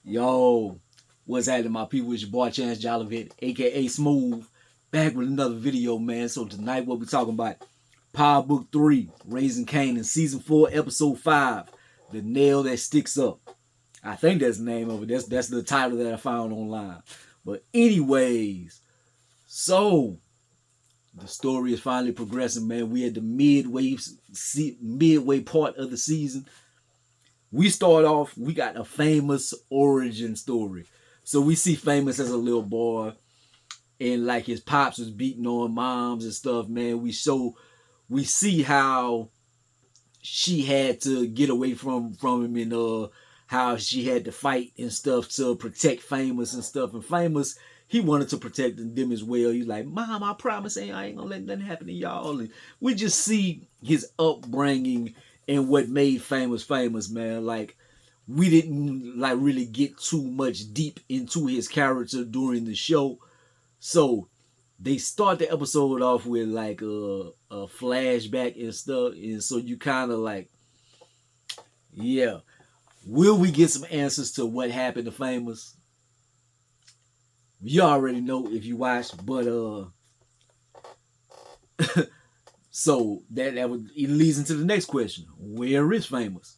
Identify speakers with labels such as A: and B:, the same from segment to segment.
A: Yo, what's happening, my people? It's your boy Chance Jollivet, aka Smooth, back with another video, man. So tonight, what we talking about? Power Book 3, Raising Kanan, Season 4, Episode 5, The Nail That Sticks Up. I think that's the name of it. That's the title that I found online. But anyways, so the story is finally progressing, man. We at the midway part of the season. We start off, we got a Famous origin story. So we see Famous as a little boy, and like his pops was beating on moms and stuff, man. We see how she had to get away from him, and how she had to fight and stuff to protect Famous and stuff. And Famous, he wanted to protect them as well. He's like, Mom, I promise I ain't gonna let nothing happen to y'all. And we just see his upbringing and what made Famous, man. Like, we didn't like really get too much deep into his character during the show. So they start the episode off with like a flashback and stuff. And so you kind of like, yeah, will we get some answers to what happened to Famous? You already know if you watched, but so that would it leads into the next question. Where is Famous?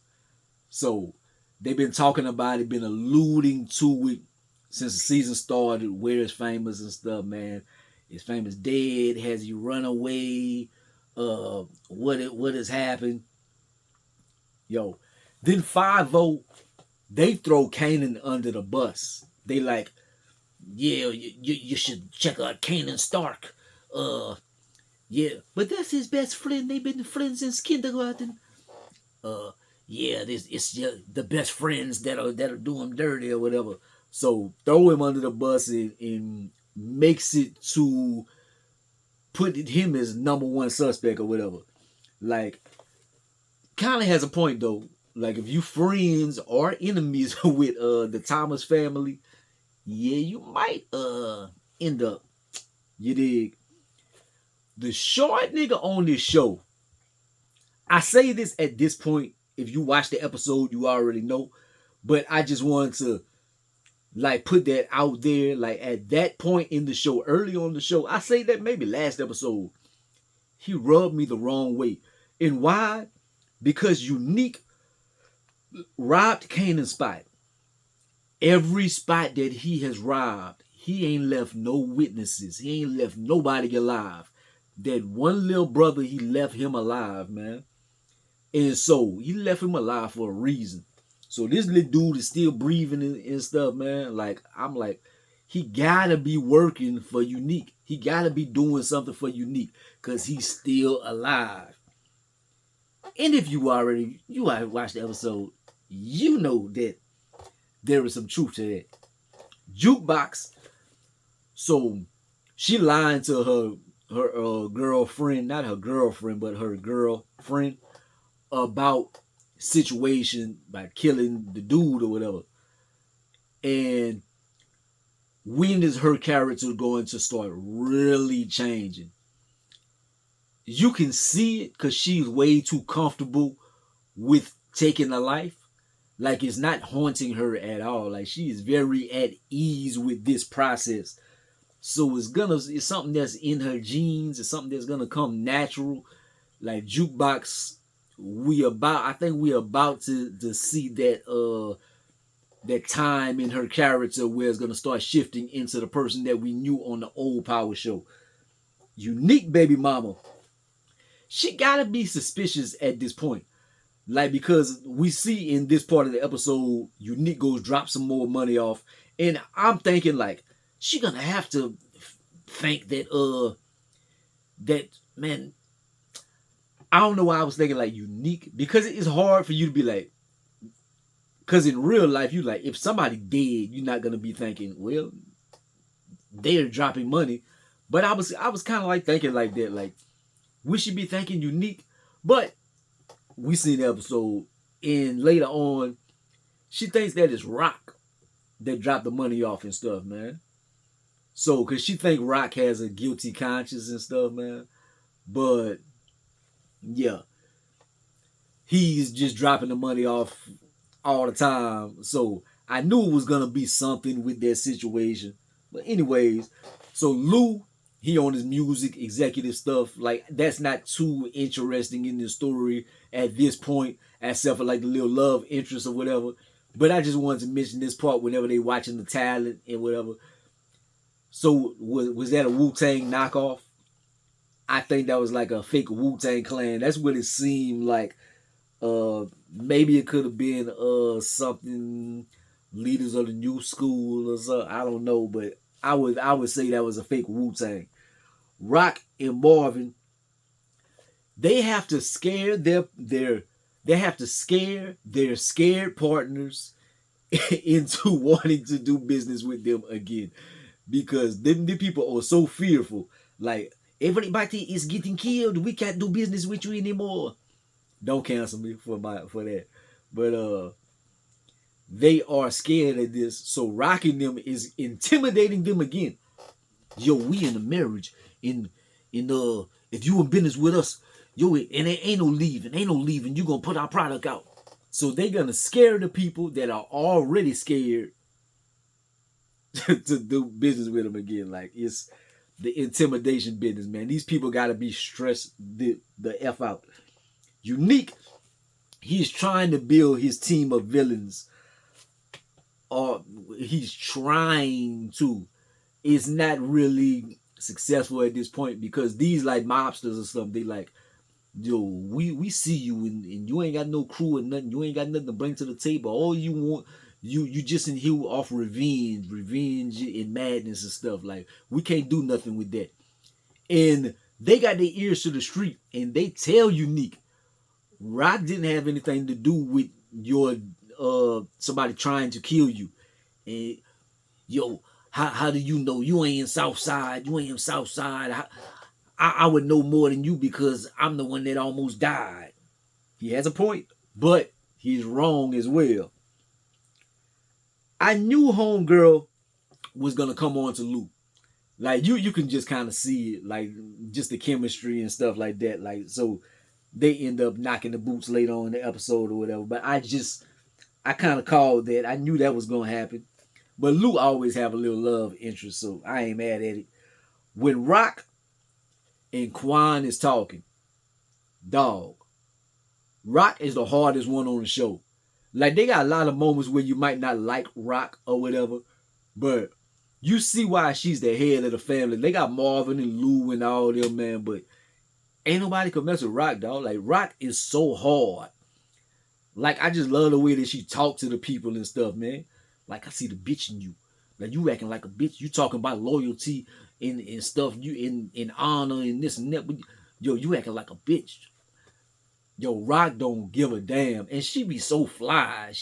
A: So they've been talking about it, been alluding to it since the season started. Where is Famous and stuff, man? Is Famous dead? Has he run away? What has happened? Yo, then 5-0, they throw Kanan under the bus. They like, yeah, you should check out Kanan Stark. Yeah, but that's his best friend. They've been friends since kindergarten. Uh, yeah, it's just the best friends that'll do him dirty or whatever. So throw him under the bus and makes it to put him as number one suspect or whatever. Like, kind of has a point though. Like, if you friends or enemies with the Thomas family, yeah, you might end up. You dig? The short nigga on this show. I say this at this point. If you watch the episode, you already know. But I just wanted to like put that out there. Like, at that point in the show, early on the show, I say that maybe last episode, he rubbed me the wrong way. And why? Because Unique robbed Kanan's spot. Every spot that he has robbed, he ain't left no witnesses. He ain't left nobody alive. That one little brother, he left him alive, man. And so he left him alive for a reason. So this little dude is still breathing and stuff, man. Like, I'm like, he gotta be working for Unique. He gotta be doing something for Unique because he's still alive. And if you already watched the episode, you know that there is some truth to that. Jukebox. So she lying to her girlfriend, not her girlfriend, but her girlfriend, about situation by killing the dude or whatever. And when is her character going to start really changing? You can see it because she's way too comfortable with taking a life. Like, it's not haunting her at all. Like, she is very at ease with this process. So it's something that's in her genes. It's something that's gonna come natural. Like Jukebox, I think we about to see that time in her character where it's gonna start shifting into the person that we knew on the old Power show. Unique baby mama. She gotta be suspicious at this point. Like, because we see in this part of the episode, Unique goes drop some more money off. And I'm thinking, like, she gonna have to think that man, I don't know why I was thinking like Unique, because it's hard for you to be like, because in real life, you like, if somebody dead, you're not gonna be thinking, well, they're dropping money. But I was kind of like thinking like that, like, we should be thinking Unique. But we see the episode, and later on, she thinks that it's Rock that dropped the money off and stuff, man. So, because she think Rock has a guilty conscience and stuff, man. But, yeah, he's just dropping the money off all the time. So, I knew it was gonna be something with that situation. But anyways, so Lou, he on his music executive stuff. Like that's not too interesting in the story at this point, except for like the little love interest or whatever. But I just wanted to mention this part whenever they watching the talent and whatever. So was that a Wu Tang knockoff? I think that was like a fake Wu Tang Clan. That's what it seemed like. Maybe it could have been something leaders of the new school or something. I don't know, but I would say that was a fake Wu Tang. Rock and Marvin, they have to scare they have to scare their scared partners into wanting to do business with them again, because them the people are so fearful. Like everybody is getting killed, we can't do business with you anymore. Don't cancel me for that. But they are scared of this, so rocking them is intimidating them again. Yo, we in a marriage. In if you in business with us, yo, and ain't no leaving. You gonna put our product out. So they gonna scare the people that are already scared to do business with them again. Like it's the intimidation business, man. These people gotta be stressed the F out. Unique, he's trying to build his team of villains, or he's trying to. It's not really successful at this point because these like mobsters or something, they like, yo, we see you and you ain't got no crew or nothing. You ain't got nothing to bring to the table. All you want, you just in here off revenge and madness and stuff. Like we can't do nothing with that. And they got their ears to the street and they tell Unique, Rock didn't have anything to do with your somebody trying to kill you. And yo, how do you know you ain't in Southside? You ain't in Southside. I would know more than you because I'm the one that almost died. He has a point, but he's wrong as well. I knew Homegirl was gonna come on to Luke. Like you can just kind of see it, like just the chemistry and stuff like that. Like so, they end up knocking the boots later on in the episode or whatever. But I kind of called that. I knew that was gonna happen. But Luke always have a little love interest, so I ain't mad at it. When Rock and Quan is talking, dog, Rock is the hardest one on the show. Like they got a lot of moments where you might not like Rock or whatever, but you see why she's the head of the family. They got Marvin and Lou and all them, man, but ain't nobody can mess with Rock, dog. Like Rock is so hard. Like I just love the way that she talk to the people and stuff, man. Like I see the bitch in you. Like you acting like a bitch. You talking about loyalty and stuff. You in honor and this and that. But, yo, you acting like a bitch. Yo, Rock don't give a damn, and she be so fly.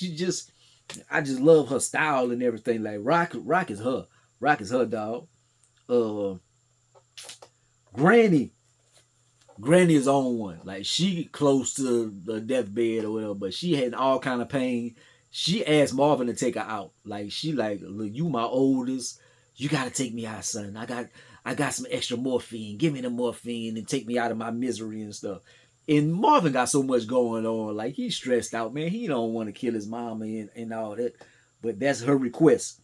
A: I just love her style and everything. Like Rock is her. Rock is her dog. Uh, Granny. Granny is on one. Like she close to the deathbed or whatever, but she had all kind of pain. She asked Marvin to take her out. Like she like, look, you my oldest. You gotta take me out, son. I got some extra morphine. Give me the morphine and take me out of my misery and stuff. And Marvin got so much going on. Like he's stressed out, man. He don't want to kill his mama and all that. But that's her request.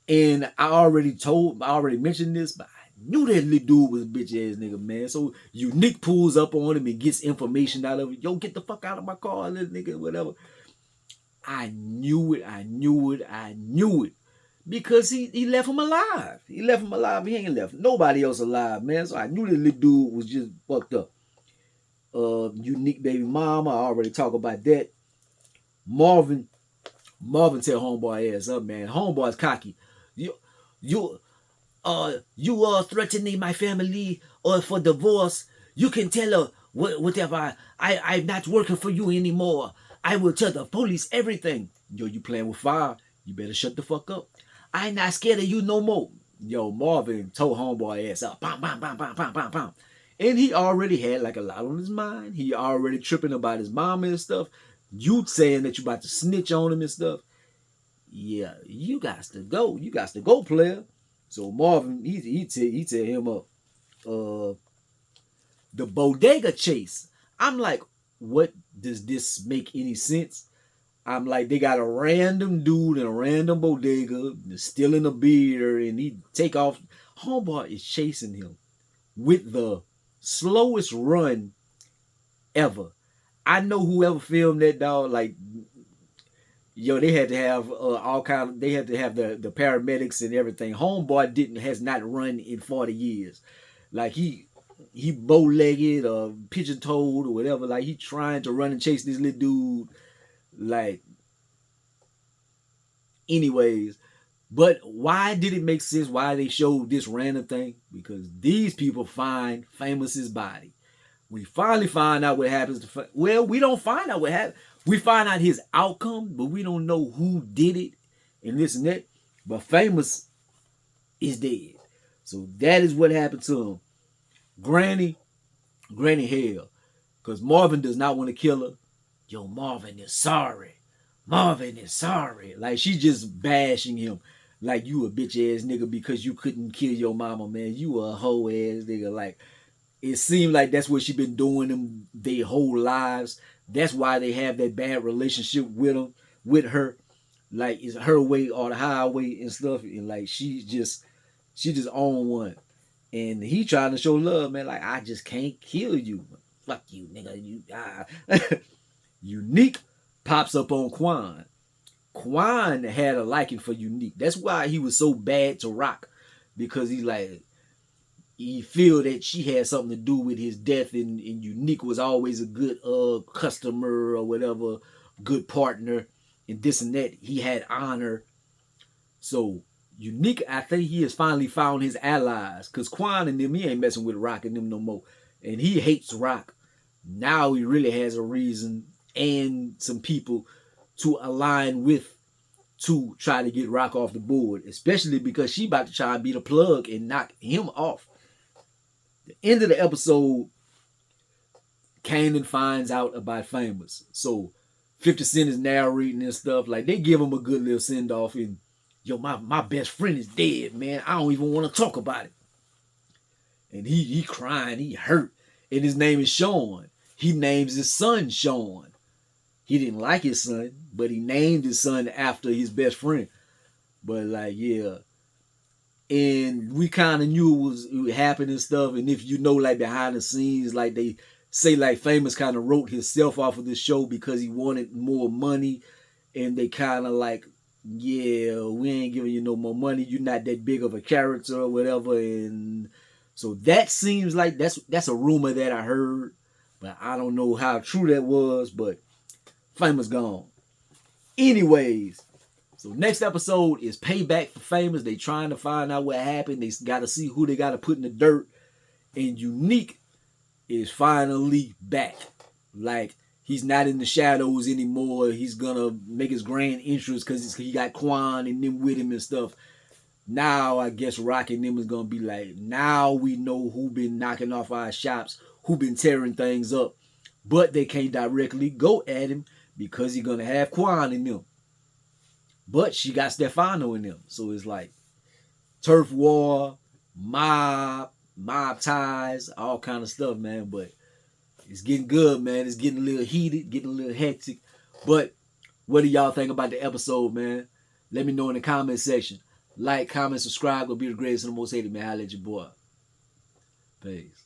A: And I already mentioned this, but I knew that little dude was a bitch ass nigga, man. So Unique pulls up on him and gets information out of it. Yo, get the fuck out of my car, little nigga, whatever. I knew it. Because he left him alive. He left him alive. He ain't left nobody else alive, man. So I knew that little dude was just fucked up. Unique baby mama, I already talked about that. Marvin tell homeboy ass up, man. Homeboy's cocky. You you you threatening my family or for divorce. You can tell her whatever. I'm not working for you anymore. I will tell the police everything. Yo, you playing with fire. You better shut the fuck up. I ain't not scared of you no more. Yo, Marvin told homeboy ass up. Bam, bam, bam, bam, bam, bam, bam. And he already had like a lot on his mind. He already tripping about his mama and stuff. You saying that you about to snitch on him and stuff. Yeah, you got to go. You got to go, player. So Marvin, he tell him up. The bodega chase. I'm like, what does this make any sense? I'm like, they got a random dude in a random bodega stealing a beer, and he take off. Homeboy is chasing him with the slowest run ever. I know whoever filmed that, dog. Like, yo, they had to have all kind of. They had to have the paramedics and everything. Homeboy has not run in 40 years. Like he bow legged or pigeon toed or whatever. Like he trying to run and chase this little dude. Like, anyways, but why did it make sense? Why they showed this random thing? Because these people find Famous's body. We finally find out what happens to. Well, we don't find out what happened. We find out his outcome, but we don't know who did it and this and that. But Famous is dead. So that is what happened to him. Granny hell. Because Marvin does not want to kill her. Yo, Marvin is sorry. Marvin is sorry. Like, she just bashing him. Like, you a bitch ass nigga because you couldn't kill your mama, man. You a hoe ass nigga. Like, it seemed like that's what she been doing them their whole lives. That's why they have that bad relationship with her. Like, it's her way or the highway and stuff. And like, she just on one. And he trying to show love, man. Like, I just can't kill you. Fuck you, nigga. Unique pops up on Quan. Quan had a liking for Unique. That's why he was so bad to Rock. Because he feel that she had something to do with his death, and Unique was always a good customer or whatever, good partner, and this and that. He had honor. So Unique, I think he has finally found his allies, because Quan and them, he ain't messing with Rock and them no more. And he hates Rock. Now he really has a reason and some people to align with to try to get Rock off the board, especially because she about to try and be the plug and knock him off. The end of the episode, Kanan finds out about Famous. So 50 Cent is narrating and stuff. Like, they give him a good little send off. And yo, my best friend is dead, man. I don't even want to talk about it. And he crying, he hurt. And his name is Sean. He names his son Sean. He didn't like his son, but he named his son after his best friend. But like, yeah. And we kind of knew it would happen and stuff. And if you know, like, behind the scenes, like, they say, like, Famous kind of wrote himself off of this show because he wanted more money. And they kind of like, yeah, we ain't giving you no more money. You're not that big of a character or whatever. And so that seems like that's a rumor that I heard. But I don't know how true that was. But Famous gone. Anyways. So next episode is Payback for Famous. They trying to find out what happened. They got to see who they got to put in the dirt. And Unique is finally back. Like, he's not in the shadows anymore. He's going to make his grand entrance because he got Quan and them with him and stuff. Now, I guess Rock and them is going to be like, now we know who been knocking off our shops, who been tearing things up. But they can't directly go at him because he's going to have Quan in them. But she got Stefano in them. So it's like turf war, mob ties, all kind of stuff, man. But it's getting good, man. It's getting a little heated, getting a little hectic. But what do y'all think about the episode, man? Let me know in the comment section. Like, comment, subscribe. Gonna be the greatest and the most hated, man. Holla at your boy. Peace.